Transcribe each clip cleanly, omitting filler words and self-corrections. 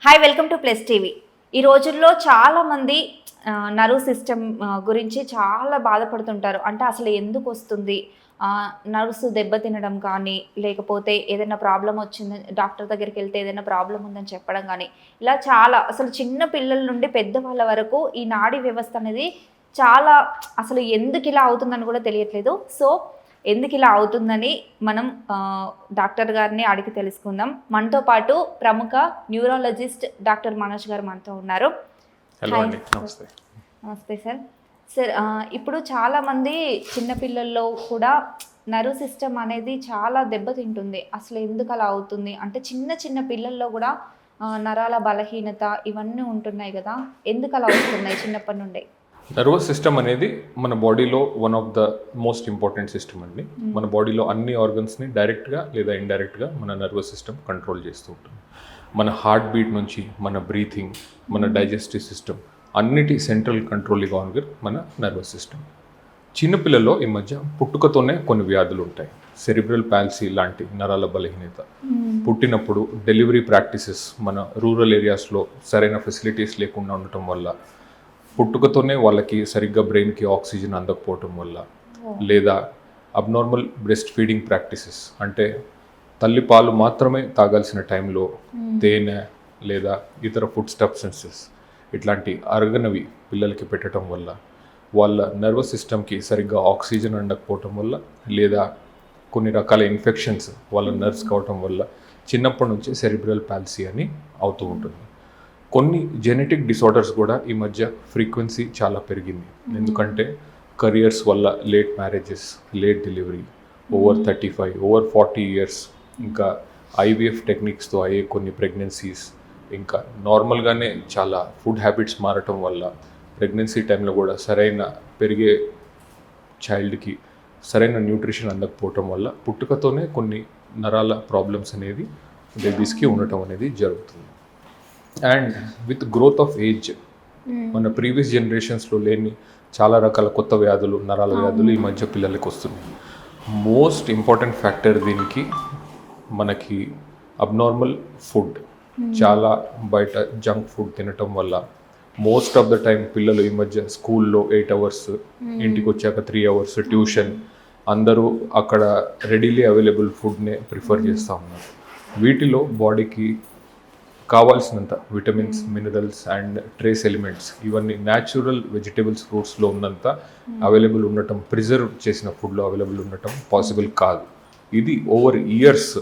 Hi, welcome to plus TV. ఈ రోజుల్లో చాలామంది నర్వ్ సిస్టమ్ గురించి చాలా బాధపడుతుంటారు. అంటే అసలు ఎందుకు వస్తుంది, నర్వ్స్ దెబ్బతినడం కానీ, లేకపోతే ఏదైనా ప్రాబ్లం వచ్చింది డాక్టర్ దగ్గరికి వెళ్తే ఏదైనా ప్రాబ్లం ఉందని చెప్పడం కానీ, ఇలా చాలా అసలు చిన్న పిల్లల నుండి పెద్దవాళ్ళ వరకు ఈ నాడీ వ్యవస్థ అనేది చాలా అసలు ఎందుకు ఇలా అవుతుందని కూడా తెలియట్లేదు. సో ఎందుకు ఇలా అవుతుందని మనం డాక్టర్ గారిని అడిగి తెలుసుకుందాం. మనతో పాటు ప్రముఖ న్యూరాలజిస్ట్ డాక్టర్ మనోజ్ గారు మనతో ఉన్నారు. నమస్తే సార్. సార్, ఇప్పుడు చాలామంది చిన్నపిల్లల్లో కూడా నర్వ్ సిస్టమ్ అనేది చాలా దెబ్బతింటుంది. అసలు ఎందుకు అలా అవుతుంది అంటే చిన్న చిన్న పిల్లల్లో కూడా నరాల బలహీనత ఇవన్నీ ఉంటున్నాయి కదా, ఎందుకు అలా వస్తున్నాయి చిన్నప్పటి నుండే? నర్వస్ సిస్టమ్ అనేది మన బాడీలో one of the most important system అండి. మన బాడీలో అన్ని ఆర్గన్స్ని డైరెక్ట్గా లేదా ఇండైరెక్ట్గా మన నర్వస్ సిస్టమ్ కంట్రోల్ చేస్తూ ఉంటుంది. మన హార్ట్ బీట్ నుంచి మన బ్రీతింగ్, మన డైజెస్టివ్ సిస్టమ్ అన్నిటి సెంట్రల్ కంట్రోలింగ్ ఆర్గన్ మన నర్వస్ సిస్టమ్. చిన్నపిల్లల్లో ఈ మధ్య పుట్టుకతోనే కొన్ని వ్యాధులు ఉంటాయి. సెరిబ్రల్ పాల్సీ లాంటి నరాల బలహీనత, పుట్టినప్పుడు డెలివరీ ప్రాక్టీసెస్ మన రూరల్ ఏరియాస్లో సరైన ఫెసిలిటీస్ లేకుండా ఉండటం వల్ల, పుట్టుకతోనే వాళ్ళకి సరిగ్గా బ్రెయిన్కి ఆక్సిజన్ అందకపోవటం వల్ల, లేదా అబ్నార్మల్ బ్రెస్ట్ ఫీడింగ్ ప్రాక్టీసెస్ అంటే తల్లి పాలు మాత్రమే తాగాల్సిన టైంలో తేనె లేదా ఇతర ఫుడ్ సబ్స్టెన్సెస్ ఇట్లాంటి అరగనవి పిల్లలకి పెట్టడం వల్ల, వాళ్ళ నర్వస్ సిస్టమ్కి సరిగ్గా ఆక్సిజన్ అందకపోవటం వల్ల, లేదా కొన్ని రకాల ఇన్ఫెక్షన్స్ వాళ్ళ నర్వ్స్ కావటం వల్ల చిన్నప్పటి నుంచి సెరిబ్రల్ పాల్సీ అని అవుతూ ఉంటుంది. కొన్ని జెనెటిక్ డిసార్డర్స్ కూడా ఈ మధ్య ఫ్రీక్వెన్సీ చాలా పెరిగింది. ఎందుకంటే కెరియర్స్ వల్ల late marriages, late delivery, over 35, over 40 years, ఇంకా ఐవీఎఫ్ టెక్నిక్స్తో అయ్యే కొన్ని ప్రెగ్నెన్సీస్, ఇంకా నార్మల్గానే చాలా ఫుడ్ హ్యాబిట్స్ మారటం వల్ల ప్రెగ్నెన్సీ టైంలో కూడా సరైన పెరిగే చైల్డ్కి సరైన న్యూట్రిషన్ అందకపోవటం వల్ల పుట్టుకతోనే కొన్ని నరాల ప్రాబ్లమ్స్ అనేది బేబీస్కి ఉండటం అనేది జరుగుతుంది. And with growth of age మన ప్రీవియస్ జనరేషన్స్లో లేని చాలా రకాల కొత్త వ్యాధులు, నరాల వ్యాధులు ఈ మధ్య పిల్లలకి వస్తున్నాయి. మోస్ట్ ఇంపార్టెంట్ ఫ్యాక్టర్ దీనికి మనకి అబ్నార్మల్ ఫుడ్. చాలా బయట జంక్ ఫుడ్ తినటం వల్ల మోస్ట్ ఆఫ్ ద టైం పిల్లలు ఈ మధ్య స్కూల్లో 8 అవర్స్, ఇంటికి వచ్చాక 3 అవర్స్ ట్యూషన్, అందరూ అక్కడ రెడీలీ అవైలబుల్ ఫుడ్నే ప్రిఫర్ చేస్తూ ఉన్నారు. వీటిలో బాడీకి కావాల్సినంత vitamins, minerals and trace elements ఇవన్నీ న్యాచురల్ వెజిటేబుల్స్, ఫ్రూట్స్లో ఉన్నంత అవైలబుల్ ఉండటం, ప్రిజర్వ్ చేసిన ఫుడ్లో అవైలబుల్ ఉండటం పాసిబుల్ కాదు. ఇది ఓవర్ ఇయర్స్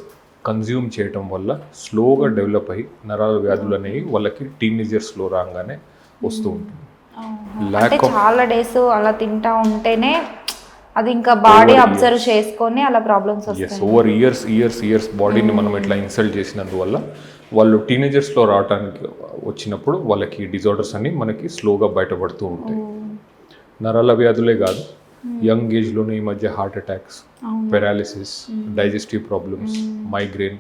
కన్జ్యూమ్ చేయటం వల్ల స్లోగా డెవలప్ అయ్యి నరాల వ్యాధులు అనేవి వాళ్ళకి టీనేజర్స్లో రాగానే వస్తూ ఉంటుంది. చాలా డేస్ అలా తింటా ఉంటేనే అది ఇంకా బాడీ అబ్జర్వ్ చేసుకొని అలా ప్రాబ్లమ్స్ వస్తాయి. ఓవర్ ఇయర్స్ బాడీని మనం ఇట్లా ఇన్సల్ట్ చేసినందువల్ల వాళ్ళు టీనేజర్స్లో రావడానికి వచ్చినప్పుడు వాళ్ళకి డిజార్డర్స్ అన్ని మనకి స్లోగా బయటపడుతూ ఉంటాయి. నరాల వ్యాధులే కాదు, యంగ్ ఏజ్లోనే ఈ మధ్య heart attacks, paralysis, digestive problems, migraine